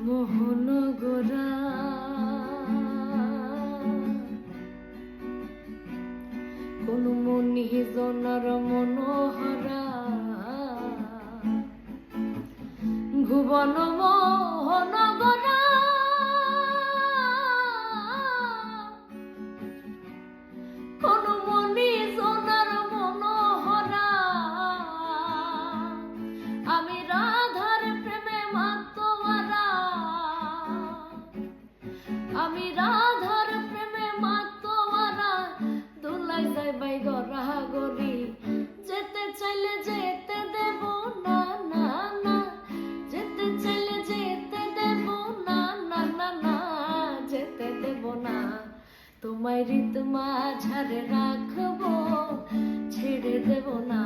মোহনগরা কোন মনি জনার মনোহরা ভুবন মোহনগরা কোন মনি জনার মনোহরা আমি রাধার প্রেমে মাতোয়ারা আমি রাধার প্রেমে মাতোয়ারা দোলাই যাই বাই গরা গরি যেতে চাইলে যেতে দেব না না না যেতে চাইলে যেতে দেব না না না না যেতে দেব না তোমায় রীত মাঝারে রাখবো ছেড়ে দেব না